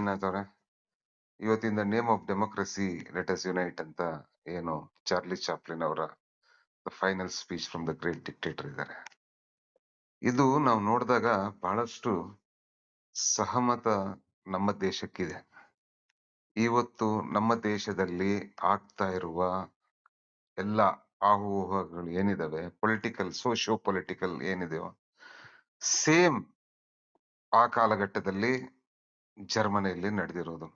ಶ್ರೀನಾಥ್ ಅವರೇ, ಇವತ್ತಿನ name of democracy let us unite ಅಂತ ಏನು ಚಾರ್ಲಿ ಚಾಪ್ಲಿನ್ ಅವರ final speech from the great dictator ಇದ್ದಾರೆ. ಇದು ನಾವು ನೋಡಿದಾಗ ಬಹಳಷ್ಟು ಸಹಮತ ನಮ್ಮ ದೇಶಕ್ಕಿದೆ. ಇವತ್ತು ನಮ್ಮ ದೇಶದಲ್ಲಿ ಆಗ್ತಾ ಇರುವ ಎಲ್ಲ ಆಹುಹಗಳು ಏನಿದಾವೆ, ಪೊಲಿಟಿಕಲ್ ಸೋಶಿಯೋ ಪೊಲಿಟಿಕಲ್ ಏನಿದೆಯೋ ಸೇಮ್ ಆ ಕಾಲಘಟ್ಟದಲ್ಲಿ ಜರ್ಮನಿಯಲ್ಲಿ ನಡೆದಿರೋದು.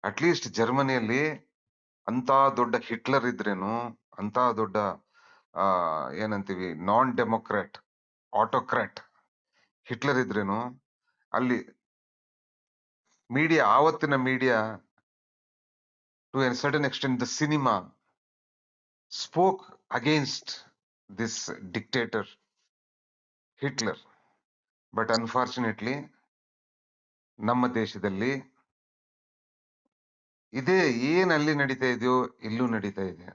ಅಟ್ಲೀಸ್ಟ್ ಜರ್ಮನಿಯಲ್ಲಿ ಅಂತ ದೊಡ್ಡ ಹಿಟ್ಲರ್ ಇದ್ರೇನು, ಅಂತ ದೊಡ್ಡ ಏನಂತೀವಿ ನಾನ್ ಡೆಮೊಕ್ರಾಟ್ ಆಟೋಕ್ರಾಟ್ ಹಿಟ್ಲರ್ ಇದ್ರೇನು, ಅಲ್ಲಿ ಮೀಡಿಯಾ, ಆವತ್ತಿನ media to a certain extent the cinema spoke against this dictator Hitler. But unfortunately ನಮ್ಮ ದೇಶದಲ್ಲಿ ಇದೇ ಏನ್ ಅಲ್ಲಿ ನಡೀತಾ ಇದೆಯೋ ಇಲ್ಲೂ ನಡೀತಾ ಇದೆ.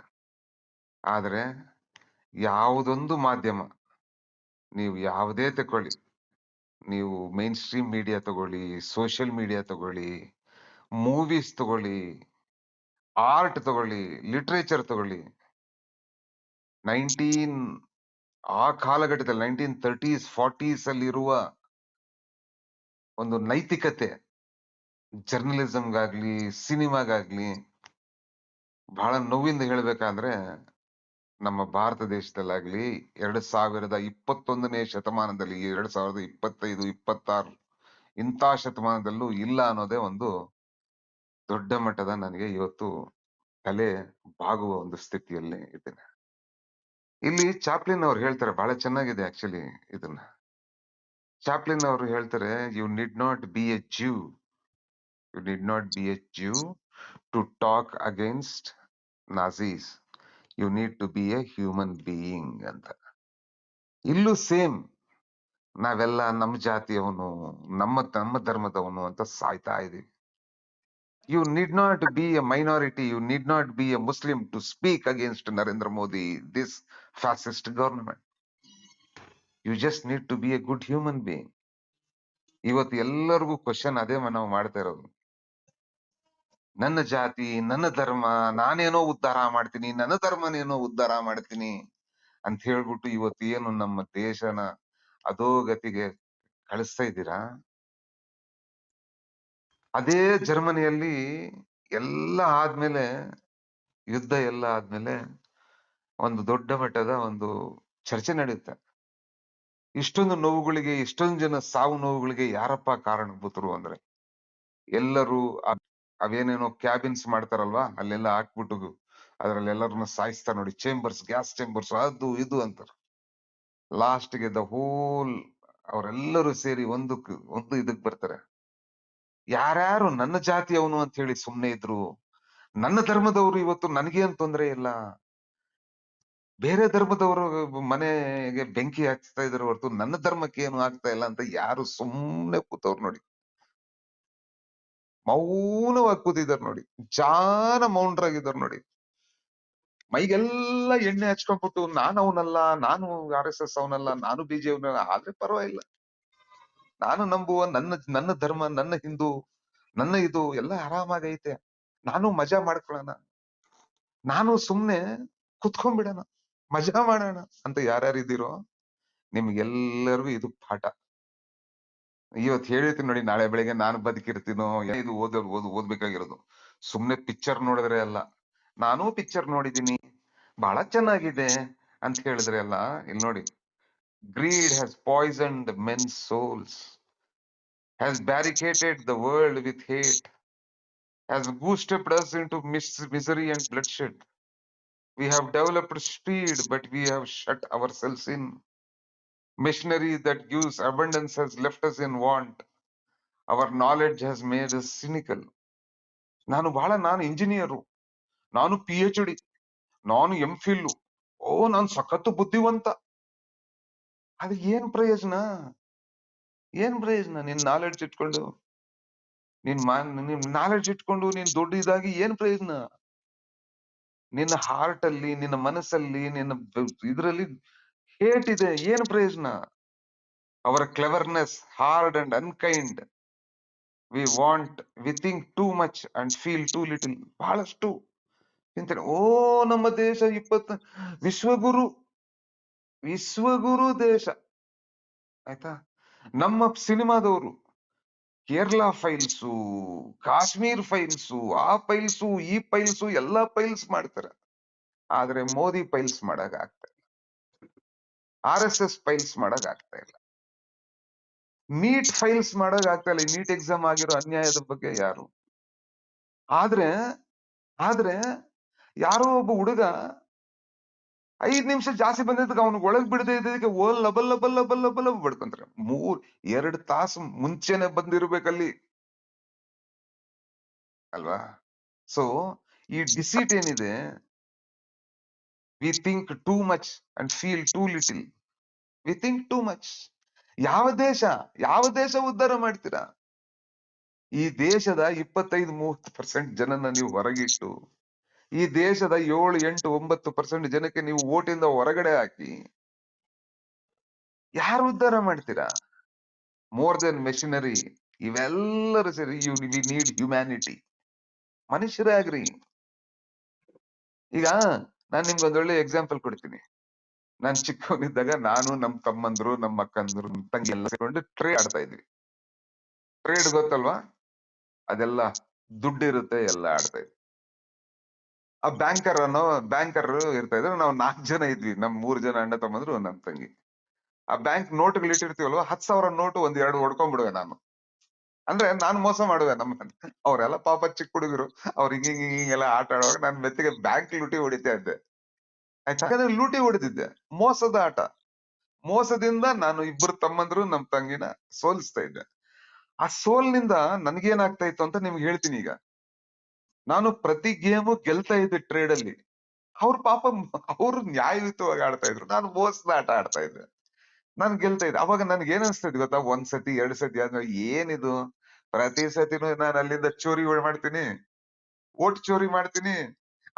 ಆದ್ರೆ ಯಾವುದೊಂದು ಮಾಧ್ಯಮ, ನೀವು ಯಾವುದೇ ತಗೊಳ್ಳಿ, ನೀವು ಮೈನ್ ಸ್ಟ್ರೀಮ್ ಮೀಡಿಯಾ ತಗೊಳ್ಳಿ, ಸೋಷಿಯಲ್ ಮೀಡಿಯಾ ತಗೊಳ್ಳಿ, ಮೂವೀಸ್ ತಗೊಳ್ಳಿ, ಆರ್ಟ್ ತಗೊಳ್ಳಿ, ಲಿಟ್ರೇಚರ್ ತಗೊಳ್ಳಿ, ಆ ಕಾಲಘಟ್ಟದಲ್ಲಿ 1930s 40s ಅಲ್ಲಿ ಇರುವ ಒಂದು ನೈತಿಕತೆ ಜರ್ನಲಿಸಮ್ಗಾಗ್ಲಿ ಸಿನಿಮಾಗಾಗ್ಲಿ ಬಹಳ ನೋವಿಂದ ಹೇಳ್ಬೇಕಾದ್ರೆ ನಮ್ಮ ಭಾರತ ದೇಶದಲ್ಲಾಗ್ಲಿ 2021ನೇ ಶತಮಾನದಲ್ಲಿ 2025 26 ಇಂಥ ಶತಮಾನದಲ್ಲೂ ಇಲ್ಲ ಅನ್ನೋದೇ ಒಂದು ದೊಡ್ಡ ಮಟ್ಟದ ನನಗೆ ಇವತ್ತು ತಲೆ ಬಾಗುವ ಒಂದು ಸ್ಥಿತಿಯಲ್ಲಿ ಇದ್ದೇನೆ. ಇಲ್ಲಿ ಚಾಪ್ಲಿನ್ ಅವ್ರು ಹೇಳ್ತಾರೆ, ಬಹಳ ಚೆನ್ನಾಗಿದೆ ಆಕ್ಚುಲಿ. ಇದನ್ನ ಚಾಪ್ಲಿನ್ ಅವರು ಹೇಳ್ತಾರೆ, you need not be a Jew, you need not be a Jew to talk against Nazis, you need to be a human being ಅಂತ. ಇಲ್ಲೂ ಸೇಮ್, ನಾವೆಲ್ಲ ನಮ್ಮ ಜಾತಿಯವನು, ನಮ್ಮ ಧರ್ಮದವನು ಅಂತ ಸಾಯ್ತಾ ಇದೀವಿ. You need not be a minority, you need not be a Muslim to speak against Narendra Modi, this fascist government. You just need to be a good human being. ಇವತ್ತು ಎಲ್ಲರಿಗೂ ಕ್ವಶನ್ ಅದೇ ನಾವು ಮಾಡ್ತಾ ಇರೋದು. ನನ್ನ ಜಾತಿ, ನನ್ನ ಧರ್ಮ, ನಾನೇನೋ ಉದ್ಧಾರ ಮಾಡ್ತೀನಿ, ನನ್ನ ಧರ್ಮನೇನೋ ಉದ್ಧಾರ ಮಾಡ್ತೀನಿ ಅಂತ ಹೇಳ್ಬಿಟ್ಟು ಇವತ್ತು ಏನು ನಮ್ಮ ದೇಶನ ಅಧೋಗತಿಗೆ ಕಳಿಸ್ತಾ ಇದ್ದೀರಾ. ಅದೇ ಜರ್ಮನಿಯಲ್ಲಿ ಎಲ್ಲ ಆದ್ಮೇಲೆ, ಯುದ್ಧ ಎಲ್ಲ ಆದ್ಮೇಲೆ ಒಂದು ದೊಡ್ಡ ಮಟ್ಟದ ಒಂದು ಚರ್ಚೆ ನಡೆಯುತ್ತೆ. ಇಷ್ಟೊಂದು ನೋವುಗಳಿಗೆ, ಇಷ್ಟೊಂದು ಜನ ಸಾವು ನೋವುಗಳಿಗೆ ಯಾರಪ್ಪ ಕಾರಣಭೂತರು ಅಂದ್ರೆ, ಎಲ್ಲರೂ ಅವೇನೇನೋ ಕ್ಯಾಬಿನ್ಸ್ ಮಾಡ್ತಾರಲ್ವಾ, ಅಲ್ಲೆಲ್ಲ ಹಾಕ್ಬಿಟ್ಟು ಅದ್ರಲ್ಲಿ ಎಲ್ಲರನ್ನ ಸಾಯಿಸ್ತಾರೆ ನೋಡಿ, ಚೇಂಬರ್ಸ್, ಗ್ಯಾಸ್ ಚೇಂಬರ್ಸ್, ಅದು ಇದು ಅಂತಾರೆ. ಲಾಸ್ಟ್ಗೆ ದ ಹೋಲ್ ಅವರೆಲ್ಲರೂ ಸೇರಿ ಒಂದು ಇದಕ್ ಬರ್ತಾರೆ. ಯಾರ್ಯಾರು ನನ್ನ ಜಾತಿಯವನು ಅಂತ ಹೇಳಿ ಸುಮ್ನೆ ಇದ್ರು, ನನ್ನ ಧರ್ಮದವರು ಇವತ್ತು ನನಗೇನ್ ತೊಂದರೆ ಇಲ್ಲ, ಬೇರೆ ಧರ್ಮದವರು ಮನೆಗೆ ಬೆಂಕಿ ಹಚ್ತಾ ಇದ್ರ ಹೊರತು ನನ್ನ ಧರ್ಮಕ್ಕೆ ಏನು ಆಗ್ತಾ ಇಲ್ಲ ಅಂತ ಯಾರು ಸುಮ್ನೆ ಕೂತವ್ರು ನೋಡಿ, ಮೌನವಾಗಿ ಕೂತಿದಾರೆ ನೋಡಿ, ಜಾನ ಮೌನರಾಗಿದ್ದಾರೆ ನೋಡಿ. ಮೈಗೆಲ್ಲ ಎಣ್ಣೆ ಹಚ್ಕೊಂಡ್ಬಿಟ್ಟು ನಾನು ಅವನಲ್ಲ, ನಾನು RSS ಅವನಲ್ಲ, ನಾನು BJP ಆದ್ರೆ ಪರವಾಗಿಲ್ಲ, ನಾನು ನಂಬುವ ನನ್ನ ಧರ್ಮ, ನನ್ನ ಹಿಂದೂ, ನನ್ನ ಇದು ಎಲ್ಲ ಆರಾಮಾಗೈತೆ, ನಾನು ಮಜಾ ಮಾಡ್ಕೊಳ್ಳೋಣ, ನಾನು ಸುಮ್ನೆ ಕುತ್ಕೊಂಡ್ಬಿಡೋಣ, ಮಜಾ ಮಾಡೋಣ ಅಂತ ಯಾರ್ಯಾರಿದ್ದೀರೋ ನಿಮ್ಗೆಲ್ಲರಿಗೂ ಇದು ಪಾಠ. ಇವತ್ತು ಹೇಳಿರ್ತೀನಿ ನೋಡಿ, ನಾಳೆ ಬೆಳಿಗ್ಗೆ ನಾನು ಬದುಕಿರ್ತೀನೋ, ಇದು ಓದ್ಬೇಕಾಗಿರೋದು ಸುಮ್ನೆ ಪಿಕ್ಚರ್ ನೋಡಿದ್ರೆ ಅಲ್ಲ. ನಾನು ಪಿಕ್ಚರ್ ನೋಡಿದೀನಿ, ಬಹಳ ಚೆನ್ನಾಗಿದೆ ಅಂತ ಹೇಳಿದ್ರೆ ಅಲ್ಲ. ಇಲ್ಲಿ ನೋಡಿ, greed has poisoned men's souls, has barricaded the world with hate, has boosted us into misery and bloodshed. We have developed speed, but we have shut ourselves in. Machinery that gives abundance has left us in want. Our knowledge has made us cynical. ನಾನು engineer, ನಾನು PhD, ನಾನು MPhil, ನಾನು ಸಖತ್ತು ಬುದ್ಧಿವಂತ. ಅದು ಏನ್ ಪ್ರಯೋಜನ? ನಿನ್ ನಾಲೆಡ್ಜ್ ಇಟ್ಕೊಂಡು, ನಿನ್ ನಾಲೆಡ್ಜ್ ಇಟ್ಕೊಂಡು ನೀನ್ ದೊಡ್ಡ ಇದಾಗಿ ಏನ್ ಪ್ರಯೋಜನ? ನಿನ್ನ ಹಾರ್ಟ್ ಅಲ್ಲಿ, ನಿನ್ನ ಮನಸ್ಸಲ್ಲಿ, ನಿನ್ನ ಇದ್ರಲ್ಲಿ ಹೇಟ್ ಇದೆ, ಏನ್ ಪ್ರಯೋಜನ? ಅವರ cleverness hard and unkind. We think too much and feel two little. ಬಹಳಷ್ಟು ಚಿಂತನೆ. ಓ, ನಮ್ಮ ದೇಶ ವಿಶ್ವಗುರು ವಿಶ್ವಗುರು ದೇಶ, ಆಯ್ತಾ. ನಮ್ಮ ಸಿನಿಮಾದವರು ಕೇರಳ ಫೈಲ್ಸು, ಕಾಶ್ಮೀರ್ ಫೈಲ್ಸು, ಆ ಫೈಲ್ಸು, ಈ ಫೈಲ್ಸು, ಎಲ್ಲಾ ಫೈಲ್ಸ್ ಮಾಡ್ತಾರೆ. ಆದ್ರೆ ಮೋದಿ ಫೈಲ್ಸ್ ಮಾಡಕ್ ಆಗ್ತಾ ಇಲ್ಲ, RSS ಫೈಲ್ಸ್ ಮಾಡಕ್ ಆಗ್ತಾ ಇಲ್ಲ, ನೀಟ್ ಫೈಲ್ಸ್ ಮಾಡಕ್ ಆಗ್ತಾ ಇಲ್ಲ. ನೀಟ್ ಎಕ್ಸಾಮ್ ಆಗಿರೋ ಅನ್ಯಾಯದ ಬಗ್ಗೆ ಯಾರು. ಆದ್ರೆ ಆದ್ರೆ ಯಾರೋ ಒಬ್ಬ ಹುಡುಗ 5 ನಿಮಿಷ ಜಾಸ್ತಿ ಬಂದಿದ್ದಕ್ಕೆ ಅವ್ನಿಗೆ ಒಳಗ್ ಬಿಡದೆ ಇದ್ದಕ್ಕೆ ಓ ಲಬಲ್ ಲಬಲ್ ಲಬಲ್ ಲಬಲ್ ಲಬ್ ಬಡ್ಕೊಂತಾರೆ. 2 ತಾಸು ಮುಂಚೆನೆ ಬಂದಿರ್ಬೇಕಲ್ಲಿ, ಅಲ್ವಾ. ಸೊ ಈ ಡಿಸೀಟ್ ಏನಿದೆ, we think too much and feel two little. We think too much. ಯಾವ ದೇಶ ಉದ್ಧಾರ ಮಾಡ್ತೀರಾ? ಈ ದೇಶದ 25-30% ಜನನ ನೀವು ಹೊರಗಿಟ್ಟು, ಈ ದೇಶದ 7-8-9% ಜನಕ್ಕೆ ನೀವು ಓಟಿಂದ ಹೊರಗಡೆ ಹಾಕಿ ಯಾರು ಉದ್ಧಾರ ಮಾಡ್ತೀರಾ? ಮೋರ್ ದೆನ್ ಮೆಷಿನರಿ, ಇವೆಲ್ಲರೂ ಸೇರಿ ವಿ ನೀಡ್ ಹ್ಯುಮ್ಯಾನಿಟಿ. ಮನುಷ್ಯರೇ ಆಗ್ರಿ. ಈಗ ನಾನ್ ನಿಮ್ಗೆ ಒಂದೊಳ್ಳೆ ಎಕ್ಸಾಂಪಲ್ ಕೊಡ್ತೀನಿ. ನಾನ್ ಚಿಕ್ಕವನಿದ್ದಾಗ ನಾನು, ನಮ್ ತಮ್ಮಂದ್ರು, ನಮ್ಮ ಅಕ್ಕಂದ್ರು, ನಮ್ ತಂಗಿ ಎಲ್ಲ ಸೇರ್ಕೊಂಡು ಟ್ರೇಡ್ ಆಡ್ತಾ ಇದ್ವಿ. ಟ್ರೇಡ್ ಗೊತ್ತಲ್ವಾ? ಅದೆಲ್ಲ ದುಡ್ಡಿರುತ್ತೆ, ಎಲ್ಲ ಆಡ್ತಾ ಇದ್ವಿ. ಆ ಬ್ಯಾಂಕರ್ ಇರ್ತಾ ಇದ್ರು. ನಾವು 4 ಜನ ಇದ್ವಿ, ನಮ್ 3 ಜನ ಅಣ್ಣ ತಮ್ಮಂದ್ರು, ನಮ್ ತಂಗಿ. ಆ ಬ್ಯಾಂಕ್ ನೋಟ್ಗಳು ಇಟ್ಟಿರ್ತೀವಲ್ವಾ, 10,000 ನೋಟು 1-2 ಹೊಡ್ಕೊಂಡ್ಬಿಡುವೆ ನಾನು. ಅಂದ್ರೆ ನಾನ್ ಮೋಸ ಮಾಡುವೆ. ಅವ್ರೆಲ್ಲ ಪಾಪ ಚಿಕ್ಕ ಹುಡುಗರು, ಅವ್ರು ಹಿಂಗೆಲ್ಲ ಆಟ ಆಡುವಾಗ ನಾನ್ ಮೆತ್ತಿಗೆ ಬ್ಯಾಂಕ್ ಲೂಟಿ ಹೊಡಿತಾ ಇದ್ದೆ, ಆಯ್ತಾ. ಯಾಕಂದ್ರೆ ಲೂಟಿ ಹೊಡೆದಿದ್ದೆ, ಮೋಸದ ಆಟ. ಮೋಸದಿಂದ ನಾನು 2 ತಮ್ಮಂದ್ರು, ನಮ್ ತಂಗಿನ ಸೋಲಿಸ್ತಾ ಇದ್ದೆ. ಆ ಸೋಲ್ನಿಂದ ನನ್ಗೇನಾಗ್ತಾ ಇತ್ತು ಅಂತ ನಿಮ್ಗೆ ಹೇಳ್ತೀನಿ ಈಗ. ನಾನು ಪ್ರತಿ ಗೇಮು ಗೆಲ್ತಾ ಇದ್ದೆ ಟ್ರೇಡ್ ಅಲ್ಲಿ. ಅವ್ರ ಪಾಪ ಅವ್ರು ನ್ಯಾಯಯುತವಾಗಿ ಆಡ್ತಾ ಇದ್ರು, ನಾನು ಮೋಸದ ಆಟ ಆಡ್ತಾ ಇದ್ದೆ. ನಾನ್ ಗೆಲ್ತಾ ಇದ್ದೆ. ಅವಾಗ ನನ್ಗೆ ಏನ್ ಅನ್ಸ್ತಾ ಇದ್ ಗೊತ್ತಾ, 1 ಸತಿ 2 ಸತಿ ಆದ್ಮೇಲೆ ಏನಿದು, ಪ್ರತಿ ಸತಿನೂ ನಾನು ಅಲ್ಲಿಂದ ಚೋರಿ ಮಾಡ್ತೀನಿ, ಓಟ್ ಚೋರಿ ಮಾಡ್ತೀನಿ,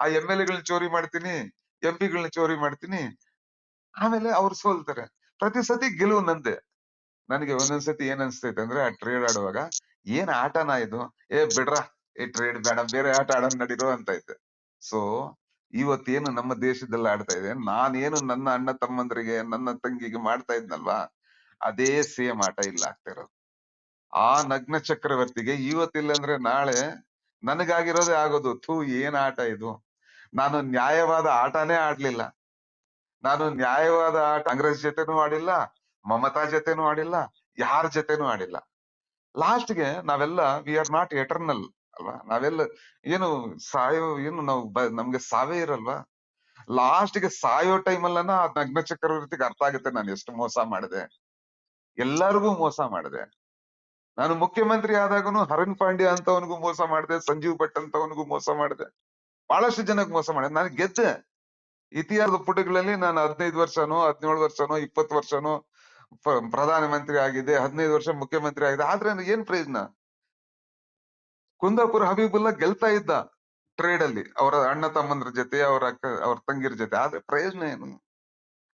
ಆ MLA ಚೋರಿ ಮಾಡ್ತೀನಿ, MP ಚೋರಿ ಮಾಡ್ತೀನಿ, ಆಮೇಲೆ ಅವ್ರು ಸೋಲ್ತಾರೆ. ಪ್ರತಿ ಸತಿ ಗೆಲುವು ನಂದೆ. ನನಗೆ ಒಂದೊಂದ್ಸತಿ ಏನ್ ಅನ್ಸ್ತೈತೆ ಅಂದ್ರೆ, ಆ ಟ್ರೇಡ್ ಆಡುವಾಗ, ಏನ್ ಆಟನಾ ಇದು, ಬಿಡ್ರ, ಟ್ರೇಡ್ ಬೇಡ, ಬೇರೆ ಆಟ ಆಡೋಣ ನಡೀರೋ ಅಂತ ಇದ್ದೆ. ಸೊ ಇವತ್ತೇನು ನಮ್ಮ ದೇಶದಲ್ಲಿ ಆಡ್ತಾ ಇದೆ, ನಾನೇನು ನನ್ನ ಅಣ್ಣ ತಮ್ಮಂದ್ರಿಗೆ, ನನ್ನ ತಂಗಿಗೆ ಮಾಡ್ತಾ ಇದ್ನಲ್ವಾ, ಅದೇ ಸೇಮ್ ಆಟ ಇಲ್ಲ ಆಗ್ತಾ ಇರೋದು. ಆ ನಗ್ನ ಚಕ್ರವರ್ತಿಗೆ ಇವತ್ತಿಲ್ಲಂದ್ರೆ ನಾಳೆ ನನಗಾಗಿರೋದೇ ಆಗೋದು. ಏನ್ ಆಟ ಇದು. ನಾನು ನ್ಯಾಯವಾದ ಆಟನೇ ಆಡ್ಲಿಲ್ಲ. ನಾನು ನ್ಯಾಯವಾದ ಆಟ ಕಾಂಗ್ರೆಸ್ ಜೊತೆನೂ ಆಡಿಲ್ಲ, ಮಮತಾ ಜೊತೆನೂ ಆಡಿಲ್ಲ, ಯಾರ ಜೊತೆನೂ ಆಡಿಲ್ಲ. ಲಾಸ್ಟ್ಗೆ ನಾವೆಲ್ಲ ವಿ ಆರ್ ನಾಟ್ ಎಟರ್ನಲ್ ಅಲ್ವಾ. ನಾವೆಲ್ಲ ಏನು ಏನು ನಾವು ನಮ್ಗೆ ಸಾವೇ ಇರಲ್ವಾ. ಲಾಸ್ಟ್ಗೆ ಸಾಯೋ ಟೈಮಲ್ಲನ ಆ ನಗ್ನ ಚಕ್ರವರ್ತಿಗೆ ಅರ್ಥ ಆಗುತ್ತೆ ನಾನು ಎಷ್ಟು ಮೋಸ ಮಾಡಿದೆ, ಎಲ್ಲರಿಗೂ ಮೋಸ ಮಾಡಿದೆ. ನಾನು ಮುಖ್ಯಮಂತ್ರಿ ಆದಾಗನು ಹರನ್ ಪಾಂಡ್ಯ ಅಂತವನಿಗೂ ಮೋಸ ಮಾಡಿದೆ, ಸಂಜೀವ್ ಭಟ್ ಅಂತವನಿಗೂ ಮೋಸ ಮಾಡಿದೆ, ಬಹಳಷ್ಟು ಜನಕ್ಕೆ ಮೋಸ ಮಾಡಿದೆ. ನಾನು ಗೆದ್ದೆ. ಇತಿಹಾಸದ ಪುಟಗಳಲ್ಲಿ ನಾನು 15 ವರ್ಷನೋ 17 ವರ್ಷನೋ 20 ವರ್ಷನೋ ಪ್ರಧಾನ ಮಂತ್ರಿ ಆಗಿದೆ, 15 ವರ್ಷ ಮುಖ್ಯಮಂತ್ರಿ ಆಗಿದೆ. ಆದ್ರೆ ಏನ್ ಪ್ರಯೋಜನ? ಕುಂದಾಪುರ ಹಬೀಬುಲ್ಲಾ ಗೆಲ್ತಾ ಇದ್ದ ಟ್ರೇಡ್ ಅಲ್ಲಿ, ಅವರ ಅಣ್ಣ ತಮ್ಮಂದ್ರ ಜೊತೆ, ಅವ್ರ ತಂಗಿರ ಜೊತೆ. ಆದ್ರೆ ಪ್ರಯೋಜನ ಏನು?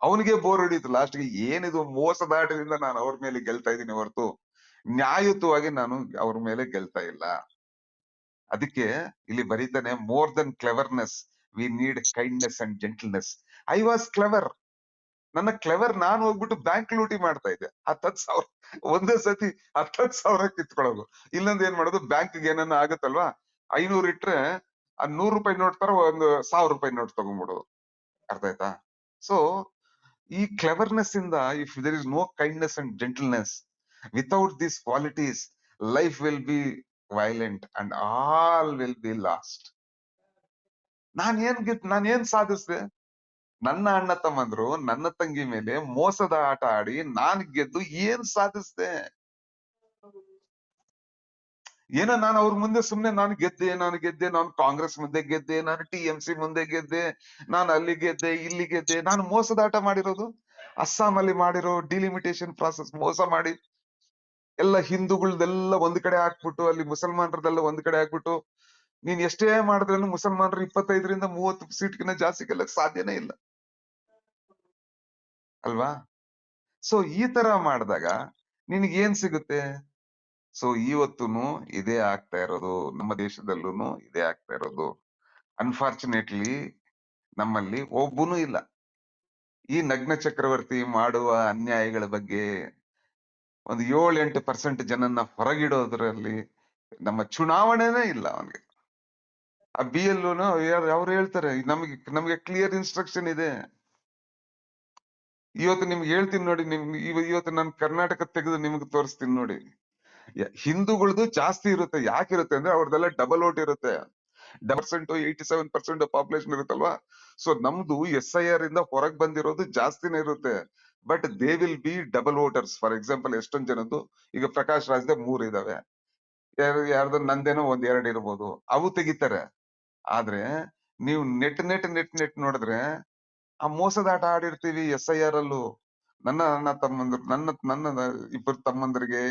ಅವನಿಗೆ ಬೋರ್ ಹಿಡಿಯಿತು ಲಾಸ್ಟ್ಗೆ. ಏನಿದು ಮೋಸದಾಟದಿಂದ ನಾನು ಅವ್ರ ಮೇಲೆ ಗೆಲ್ತಾ ಇದ್ದೀನಿ ಹೊರತು ನ್ಯಾಯಯುತವಾಗಿ ನಾನು ಅವ್ರ ಮೇಲೆ ಗೆಲ್ತಾ ಇಲ್ಲ. ಅದಕ್ಕೆ ಇಲ್ಲಿ ಬರೀತಾನೆ, more than cleverness we need kindness and gentleness. I was clever. ನನ್ನ ಕ್ಲೆವರ್ ನಾನು ಹೋಗ್ಬಿಟ್ಟು ಬ್ಯಾಂಕ್ ಲೂಟಿ ಮಾಡ್ತಾ ಇದ್ದೆ. 10,000 ಒಂದೇ ಸತಿ 10,000 ಕಿತ್ಕೊಳ್ಳೋದು. ಇಲ್ಲೊಂದ್ ಏನ್ ಮಾಡೋದು, ಬ್ಯಾಂಕ್ಗೆ ಏನನ್ನ ಆಗುತ್ತಲ್ವಾ, 500 ಇಟ್ರೆ ಆ 100 ರೂಪಾಯಿ ನೋಟ್ ತರ ಒಂದು 1,000 ರೂಪಾಯಿ ನೋಟ್ ತಗೊಂಡ್ಬಿಡೋದು. ಅರ್ಥ ಆಯ್ತಾ? ಸೊ ಈ ಕ್ಲೆವರ್ನೆಸ್ ಇಂದ, if there is no kindness and gentleness, without these qualities, life will be violent and all will be lost. ನಾನ್ ಏನ್ ಸಾಧಿಸ್ದೆ? ನನ್ನ ಅಣ್ಣ ತಮ್ಮಂದ್ರು ನನ್ನ ತಂಗಿ ಮೇಲೆ ಮೋಸದ ಆಟ ಆಡಿ ನಾನ್ ಗೆದ್ದು ಏನ್ ಸಾಧಿಸ್ದೆ? ಏನೋ ನಾನು ಅವ್ರ ಮುಂದೆ ಸುಮ್ನೆ ನಾನು ಕಾಂಗ್ರೆಸ್ ಮುಂದೆ ಗೆದ್ದೆ, ನಾನು TMC ಮುಂದೆ ಗೆದ್ದೆ, ನಾನು ಅಲ್ಲಿ ಗೆದ್ದೆ, ಇಲ್ಲಿ ಗೆದ್ದೆ. ನಾನು ಮೋಸದ ಆಟ ಮಾಡಿರೋದು ಅಸ್ಸಾಂ ಅಲ್ಲಿ ಮಾಡಿರೋ ಡಿಲಿಮಿಟೇಷನ್ ಪ್ರಾಸೆಸ್ ಮೋಸ ಮಾಡಿ, ಎಲ್ಲ ಹಿಂದೂಗಳ್ದೆಲ್ಲ ಒಂದ್ ಕಡೆ ಹಾಕ್ಬಿಟ್ಟು, ಅಲ್ಲಿ ಮುಸಲ್ಮಾನರದೆಲ್ಲ ಒಂದ್ ಕಡೆ ಹಾಕ್ಬಿಟ್ಟು, ನೀನ್ ಎಷ್ಟೇ ಮಾಡಿದ್ರೂ ಮುಸಲ್ಮಾನರು 25-30 ಸೀಟ್ಗಿನ್ನ ಜಾಸ್ತಿ ಗೆಲ್ಲಕ್ ಸಾಧ್ಯನೇ ಇಲ್ಲ ಅಲ್ವಾ. ಸೊ ಈ ತರ ಮಾಡಿದಾಗ ನಿನಗೆ ಏನ್ ಸಿಗುತ್ತೆ? ಸೊ ಇವತ್ತೂನು ಇದೇ ಆಗ್ತಾ ಇರೋದು. ನಮ್ಮ ದೇಶದಲ್ಲೂನು ಇದೇ ಆಗ್ತಾ ಇರೋದು. ಅನ್ಫಾರ್ಚುನೇಟ್ಲಿ ನಮ್ಮಲ್ಲಿ ಒಬ್ಬನೂ ಇಲ್ಲ. ಈ ನಗ್ನ ಚಕ್ರವರ್ತಿ ಮಾಡುವ ಅನ್ಯಾಯಗಳ ಬಗ್ಗೆ ಒಂದು 7-8% ಜನನ್ನ ಹೊರಗಿಡೋದ್ರಲ್ಲಿ ನಮ್ಮ ಚುನಾವಣೆನೇ ಇಲ್ಲ ಅವನಿಗೆ. ಆ BLOನು ಅವ್ರು ಹೇಳ್ತಾರೆ ನಮ್ಗೆ ಕ್ಲಿಯರ್ ಇನ್ಸ್ಟ್ರಕ್ಷನ್ ಇದೆ. ಇವತ್ತು ನಿಮ್ಗೆ ಹೇಳ್ತೀನಿ ನೋಡಿ, ಇವತ್ತು ನಾನು ಕರ್ನಾಟಕ ತೆಗೆದು ನಿಮ್ಗೆ ತೋರಿಸ್ತೀನಿ ನೋಡಿ. ಹಿಂದೂಗಳ್ದು ಜಾಸ್ತಿ ಇರುತ್ತೆ. ಯಾಕಿರುತ್ತೆ ಅಂದ್ರೆ ಅವ್ರದೆಲ್ಲ ಡಬಲ್ ವೋಟ್ ಇರುತ್ತೆ. 87% ಪಾಪ್ಯುಲೇಷನ್ ಇರುತ್ತಲ್ವಾ. ಸೊ ನಮ್ದು SIR ಇಂದ ಹೊರಗ್ ಬಂದಿರೋದು ಜಾಸ್ತಿನೇ ಇರುತ್ತೆ. But they will be double voters. For example ಎಷ್ಟೊಂದ್ ಜನದ್ದು ಈಗ ಪ್ರಕಾಶ್ ರಾಜ್ದೆ 3 ಇದಾವೆ. ಯಾರ್ದು ನಂದೇನೋ 1-2 ಇರ್ಬೋದು. ಅವು ತೆಗಿತಾರೆ. ಆದ್ರೆ ನೀವು ನೆಟ್ ನೋಡಿದ್ರೆ ಆ ಮೋಸದ ಆಟ ಆಡಿರ್ತೀವಿ SIR ಅಲ್ಲೂ. ನನ್ನ ಅಣ್ಣ ತಮ್ಮಂದ್ರು, ನನ್ನ ಇಬ್ಬರು ತಮ್ಮಂದ್ರಿಗೆ,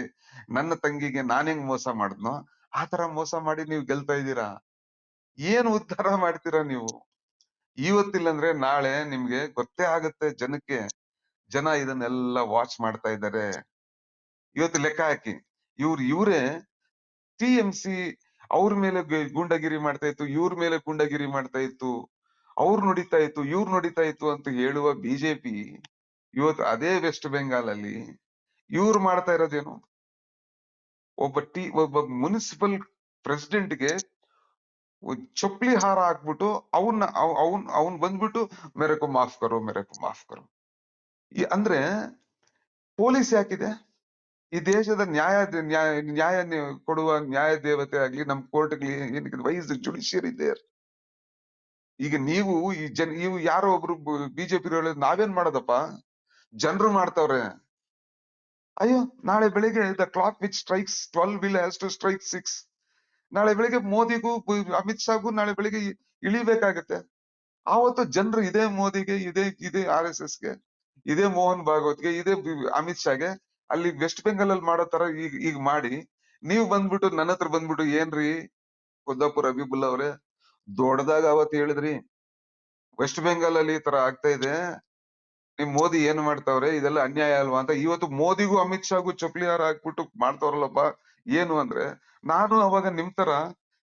ನನ್ನ ತಂಗಿಗೆ ನಾನೆಂಗ್ ಮೋಸ ಮಾಡಿದ್ನೋ ಆ ತರ ಮೋಸ ಮಾಡಿ ನೀವು ಗೆಲ್ತಾ ಇದ್ದೀರಾ. ಏನ್ ಉದ್ಧಾರ ಮಾಡ್ತೀರಾ ನೀವು? ಇವತ್ತಿಲ್ಲಂದ್ರೆ ನಾಳೆ ನಿಮ್ಗೆ ಗೊತ್ತೇ ಆಗತ್ತೆ ಜನಕ್ಕೆ. ಜನ ಇದನ್ನೆಲ್ಲ ವಾಚ್ ಮಾಡ್ತಾ ಇದ್ದಾರೆ. ಇವತ್ತು ಲೆಕ್ಕ ಹಾಕಿ. ಇವ್ರೇ TMC ಅವ್ರ ಮೇಲೆ ಗೂಂಡಾಗಿರಿ ಮಾಡ್ತಾ ಇತ್ತು, ಇವ್ರ ಮೇಲೆ ಗೂಂಡಾಗಿರಿ ಮಾಡ್ತಾ ಇತ್ತು, ಅವ್ರು ನುಡಿತಾ ಇತ್ತು, ಇವ್ರು ನುಡಿತಾ ಇತ್ತು ಅಂತ ಹೇಳುವ ಬಿಜೆಪಿ ಇವತ್ತು ಅದೇ ವೆಸ್ಟ್ ಬೆಂಗಾಲ್ ಅಲ್ಲಿ ಇವ್ರು ಮಾಡ್ತಾ ಇರೋದೇನು? ಒಬ್ಬ ಮುನ್ಸಿಪಲ್ ಪ್ರೆಸಿಡೆಂಟ್ಗೆ ಚಪ್ಪಲಿ ಹಾರ ಹಾಕ್ಬಿಟ್ಟು ಅವನ್ ಬಂದ್ಬಿಟ್ಟು ಮೇರೆಕೊ ಮಾಫ್ ಕರೋ. ಅಂದ್ರೆ ಪೊಲೀಸ್ ಯಾಕಿದೆ? ಈ ದೇಶದ ನ್ಯಾಯ ಕೊಡುವ ನ್ಯಾಯ ದೇವತೆ ಆಗ್ಲಿ, ನಮ್ ಕೋರ್ಟ್ಗ್ಲಿ ಏನಕ್ಕೆ why is the judiciary there? ಈಗ ನೀವು ಇವು ಯಾರೋ ಒಬ್ರು ಬಿಜೆಪಿ ನಾವೇನ್ ಮಾಡೋದಪ್ಪ? ಜನರು ಮಾಡ್ತಾವ್ರೆ. ಅಯ್ಯೋ ನಾಳೆ ಬೆಳಿಗ್ಗೆ the clock which strikes 12 will has to strike 6. ನಾಳೆ ಬೆಳಿಗ್ಗೆ ಮೋದಿಗೂ ಅಮಿತ್ ಶಾಗೂ ನಾಳೆ ಬೆಳಿಗ್ಗೆ ಇಳಿಬೇಕಾಗತ್ತೆ. ಆವತ್ತು ಜನರು ಇದೇ ಮೋದಿಗೆ, ಇದೇ RSSಗೆ, ಇದೇ ಮೋಹನ್ ಭಾಗವತ್ಗೆ, ಇದೇ ಅಮಿತ್ ಶಾಗೆ ಅಲ್ಲಿ ವೆಸ್ಟ್ ಬೆಂಗಾಲ್ ಅಲ್ಲಿ ಮಾಡೋ ತರ ಈಗ ಮಾಡಿ ನೀವ್ ಬಂದ್ಬಿಟ್ಟು ನನ್ನ ಹತ್ರ ಬಂದ್ಬಿಟ್ಟು ಏನ್ರಿ ಕುದ್ದಾಪುರ್ ಹಬೀಬುಲ್ಲಾ ಅವ್ರೆ ದೊಡ್ಡದಾಗ ಅವತ್ ಹೇಳಿದ್ರಿ ವೆಸ್ಟ್ ಬೆಂಗಾಲ್ ಅಲ್ಲಿ ಈ ತರ ಆಗ್ತಾ ಇದೆ, ನಿಮ್ ಮೋದಿ ಏನ್ ಮಾಡ್ತಾವ್ರೆ, ಇದೆಲ್ಲ ಅನ್ಯಾಯ ಅಲ್ವಾ ಅಂತ. ಇವತ್ತು ಮೋದಿಗೂ ಅಮಿತ್ ಶಾಗೂ ಚಪ್ಲಿ ಹಾರ ಹಾಕ್ಬಿಟ್ಟು ಮಾಡ್ತಾವ್ರಲ್ಲಪ್ಪ. ಏನು ಅಂದ್ರೆ ನಾನು ಅವಾಗ ನಿಮ್ ತರ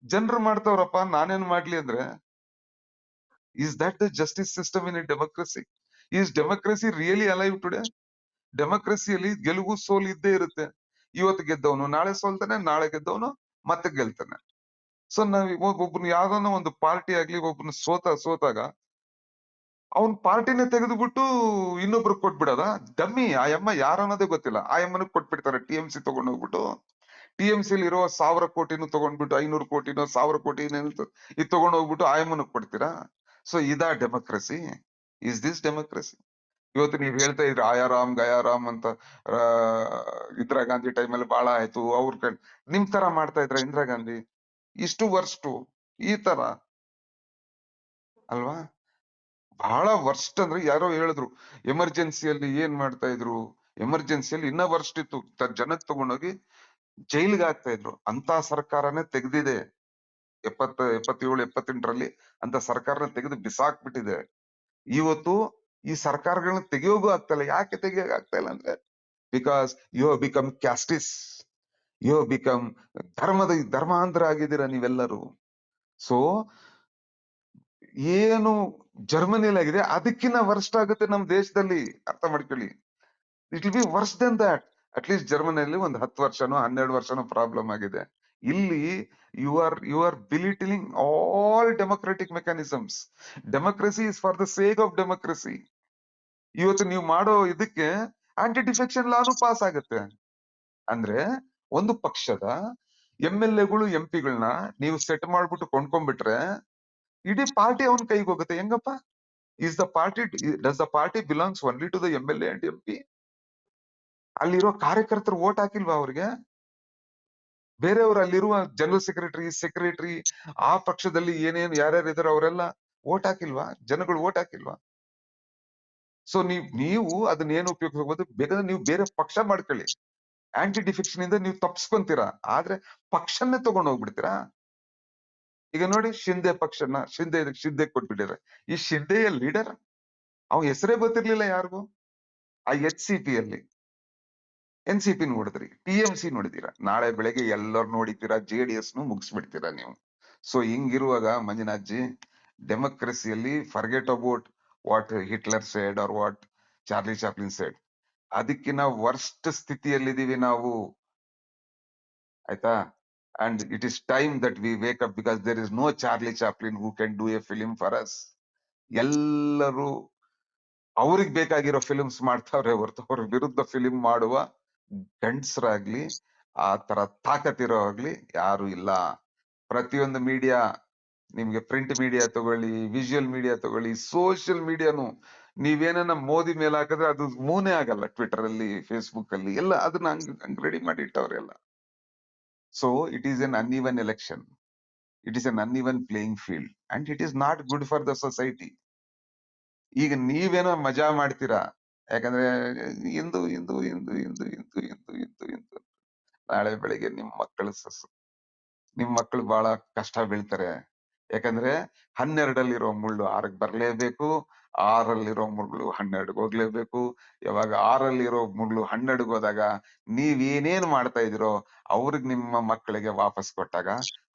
ಜನರು ಮಾಡ್ತಾವ್ರಪ್ಪ, ನಾನೇನ್ ಮಾಡ್ಲಿ ಅಂದ್ರೆ. Is that the justice system in a democracy? Is democracy really alive today? ಡೆಮೋಕ್ರಸಿಯಲ್ಲಿ ಗೆಲುವು ಸೋಲು ಇದ್ದೇ ಇರುತ್ತೆ. ಇವತ್ತು ಗೆದ್ದವನು ನಾಳೆ ಸೋಲ್ತಾನೆ, ನಾಳೆ ಗೆದ್ದವನು ಮತ್ತೆ ಗೆಲ್ತಾನೆ. ಸೊ ನಾವ್ ಒಬ್ಬನ ಯಾವ್ದಾನ ಒಂದು ಪಾರ್ಟಿ ಆಗ್ಲಿ, ಒಬ್ಬನ ಸೋತಾಗ ಅವ್ನ್ ಪಾರ್ಟಿನೇ ತೆಗೆದುಬಿಟ್ಟು ಇನ್ನೊಬ್ರು ಕೊಟ್ಬಿಡದ ಡಮ್ಮಿ. ಆ ಯಮ್ಮ ಯಾರು ಅನ್ನೋದೇ ಗೊತ್ತಿಲ್ಲ, ಆ ಯಮ್ಮನಿಗೆ ಕೊಟ್ಬಿಡ್ತಾರೆ. TMC ತಗೊಂಡ್ ಹೋಗ್ಬಿಟ್ಟು TMC ಇರೋ 1000 ಕೋಟಿನೂ ತಗೊಂಡ್ಬಿಟ್ಟು 500 ಕೋಟಿನೋ 1000 ಕೋಟಿ ಇದು ತಗೊಂಡ್ ಹೋಗ್ಬಿಟ್ಟು ಆ ಯಮ್ಮನಿಗೆ ಕೊಡ್ತೀರಾ? ಸೊ ಇದಾ ಡೆಮೋಕ್ರಸಿ? Is this democracy? ಇವತ್ತು ನೀವ್ ಹೇಳ್ತಾ ಇದ್ರಿ ಆಯಾರಾಮ್ ಗಯಾರಾಮ್ ಅಂತ. ಆ ಇಂದಿರಾ ಗಾಂಧಿ ಟೈಮಲ್ಲಿ ಬಹಳ ಆಯ್ತು. ನಿಮ್ ತರ ಮಾಡ್ತಾ ಇದ್ರ ಇಂದಿರಾ ಗಾಂಧಿ? ಇಷ್ಟು ವರ್ಸ್ಟು ಈ ತರ ಅಲ್ವಾ? ಬಹಳ ವರ್ಸ್ಟ್ ಅಂದ್ರೆ ಯಾರೋ ಹೇಳಿದ್ರು ಎಮರ್ಜೆನ್ಸಿಯಲ್ಲಿ ಏನ್ ಮಾಡ್ತಾ ಇದ್ರು, ಎಮರ್ಜೆನ್ಸಿಯಲ್ಲಿ ಇನ್ನ ವರ್ಸ್ಟ್ ಇತ್ತು. ಜನಕ್ ತಗೊಂಡೋಗಿ ಜೈಲ್ಗೆ ಹಾಕ್ತಾ ಇದ್ರು. ಅಂತ ಸರ್ಕಾರನೇ ತೆಗ್ದಿದೆ 77-78ರಲ್ಲಿ ಅಂತ ಸರ್ಕಾರನ ತೆಗೆದು ಬಿಸಾಕ್ಬಿಟ್ಟಿದೆ. ಇವತ್ತು ಈ ಸರ್ಕಾರಗಳನ್ನ ತೆಗಿಯೋಗೂ ಆಗ್ತಾ ಇಲ್ಲ. ಯಾಕೆ ತೆಗಿಯೋಕ್ ಆಗ್ತಾ ಇಲ್ಲ ಅಂದ್ರೆ because you have become casteists, you have become ಧರ್ಮಾಂಧರ ಆಗಿದ್ದೀರಾ ನೀವೆಲ್ಲರೂ. ಸೊ ಏನು ಜರ್ಮನಿಯಲ್ಲಿ ಆಗಿದೆ ಅದಕ್ಕಿಂತ ವರ್ಸ್ಟ್ ಆಗುತ್ತೆ ನಮ್ ದೇಶದಲ್ಲಿ. ಅರ್ಥ ಮಾಡ್ಕೊಳ್ಳಿ. It will be worse than that. At least ಜರ್ಮನಿಯಲ್ಲಿ ಒಂದು 10 ವರ್ಷನೋ 12 ವರ್ಷನೋ ಪ್ರಾಬ್ಲಮ್ ಆಗಿದೆ. ಇಲ್ಲಿ you are belittling all democratic mechanisms. Democracy is for the sake of democracy. ಇವತ್ತು ನೀವು ಮಾಡೋ ಇದಕ್ಕೆ ಆಂಟಿ ಡಿಫೆಕ್ಷನ್ ಲಾನು ಪಾಸ್ ಆಗುತ್ತೆ. ಅಂದ್ರೆ ಒಂದು ಪಕ್ಷದ MLAಗಳು MP ಗಳನ್ನ ನೀವು ಸೆಟ್ ಮಾಡ್ಬಿಟ್ಟು ಕೊಂಡ್ಕೊಂಡ್ಬಿಟ್ರೆ ಇಡೀ ಪಾರ್ಟಿ ಅವನ್ ಕೈಗೆ ಹೋಗುತ್ತೆ. ಹೆಂಗಪ್ಪ? Does the party belongs only to the MLA and MP? ಅಲ್ಲಿರೋ ಕಾರ್ಯಕರ್ತರು ವೋಟ್ ಹಾಕಿಲ್ವಾ ಅವ್ರಿಗೆ? ಬೇರೆಯವರು ಅಲ್ಲಿರುವ ಜನರಲ್ ಸೆಕ್ರೆಟರಿ ಆ ಪಕ್ಷದಲ್ಲಿ ಯಾರ್ಯಾರು ಇದಾರೆ ಅವರೆಲ್ಲ ವೋಟ್ ಹಾಕಿಲ್ವಾ? ಜನಗಳು ವೋಟ್ ಹಾಕಿಲ್ವಾ? ಸೊ ನೀವು ಅದನ್ನ ಏನು ಉಪಯೋಗಿಸಬಹುದು? ಬೇಕಾದ್ರೆ ನೀವು ಬೇರೆ ಪಕ್ಷ ಮಾಡ್ಕೊಳ್ಳಿ. ಆಂಟಿ ಡಿಫೆಕ್ಷನ್ ಇಂದ ನೀವು ತಪ್ಸ್ಕೊಂತೀರಾ. ಆದ್ರೆ ಪಕ್ಷನ್ನೇ ತಗೊಂಡ್ ಹೋಗ್ಬಿಡ್ತೀರಾ. ಈಗ ನೋಡಿ ಶಿಂದೆ ಕೊಟ್ಬಿಟ್ಟಿದ್ದಾರೆ. ಈ ಶಿಂದೆಯ ಲೀಡರ್ ಅವ್ ಹೆಸರೇ ಗೊತ್ತಿರ್ಲಿಲ್ಲ ಯಾರಿಗೂ. ಆ HCP ಅಲ್ಲಿ NCP ನೋಡಿದ್ರಿ, TMC ನೋಡಿದೀರಾ, ನಾಳೆ ಬೆಳಗ್ಗೆ ಎಲ್ಲರೂ ನೋಡಿತೀರಾ, JDS ನು ಮುಗಿಸ್ಬಿಡ್ತೀರಾ ನೀವು. ಸೊ ಹಿಂಗಿರುವಾಗ ಮಂಜುನಾಥ್ಜಿ, ಡೆಮೋಕ್ರಸಿಯಲ್ಲಿ forget about what Hitler said or what Charlie Chaplin said. ಅದಕ್ಕಿಂತ ವರ್ಸ್ಟ್ ಸ್ಥಿತಿಯಲ್ಲಿದ್ದೀವಿ ನಾವು, ಆಯ್ತಾ? And it is time that we wake up, because there is no Charlie Chaplin who can do a film for us. ಎಲ್ಲರೂ ಅವ್ರಿಗೆ ಬೇಕಾಗಿರೋ films ಮಾಡ್ತಾವ್ರೆ ಹೊರತು ಅವ್ರ ವಿರುದ್ಧ ಫಿಲಿಂ ಮಾಡುವ ಗಂಡಸರಾಗ್ಲಿ ಆ ತರ ತಾಕತ್ತಿರೋ ಆಗ್ಲಿ ಯಾರು ಇಲ್ಲ. ಪ್ರತಿಯೊಂದು ಮೀಡಿಯಾ, ನಿಮ್ಗೆ ಪ್ರಿಂಟ್ ಮೀಡಿಯಾ ತಗೊಳ್ಳಿ, ವಿಜುವಲ್ ಮೀಡಿಯಾ ತಗೊಳ್ಳಿ, ಸೋಷಿಯಲ್ ಮೀಡಿಯಾನು, ನೀವೇನ ಮೋದಿ ಮೇಲೆ ಹಾಕಿದ್ರೆ ಅದು ಮೂನೇ ಆಗಲ್ಲ. ಟ್ವಿಟರ್ ಅಲ್ಲಿ, ಫೇಸ್ಬುಕ್ ಅಲ್ಲಿ ಎಲ್ಲ ಅದನ್ನ ಹಂಗ್ ರೆಡಿ ಮಾಡಿ ಇಟ್ಟವ್ರೆ ಎಲ್ಲ. So it is N uneven election, it is N uneven playing field and it is not good for the society. ಈಗ ನೀವೇನೋ ಮಜಾ ಮಾಡ್ತೀರಾ, ಯಾಕಂದ್ರೆ ಇಂದು ಇಂದು ಇಂದು ಇಂದು ಇಂದು ಇಂದು ಇಂದು ಇಂದು ನಾಳೆ ಬೆಳಿಗ್ಗೆ ನಿಮ್ ಮಕ್ಕಳು ಬಹಳ ಕಷ್ಟ ಬೀಳ್ತಾರೆ. ಯಾಕಂದ್ರೆ 12 ಮುಳ್ಳು 6ಕ್ಕೆ ಬರ್ಲೇಬೇಕು, 6 ಮುಳ್ಳು 12ಗೆ ಹೋಗ್ಲೇಬೇಕು. ಯಾವಾಗ 6 ಮುಳ್ಳು 12ಗೆ ಹೋದಾಗ ನೀವೇನೇನ್ ಮಾಡ್ತಾ ಇದೀರೋ ಅವ್ರಿಗೆ ನಿಮ್ಮ ಮಕ್ಕಳಿಗೆ ವಾಪಸ್ ಕೊಟ್ಟಾಗ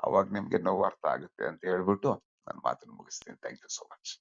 ಅವಾಗ ನಿಮ್ಗೆ ನೋವು ಅರ್ಥ ಆಗುತ್ತೆ ಅಂತ ಹೇಳ್ಬಿಟ್ಟು ನನ್ನ ಮಾತನ್ನು ಮುಗಿಸ್ತೀನಿ. Thank you so much.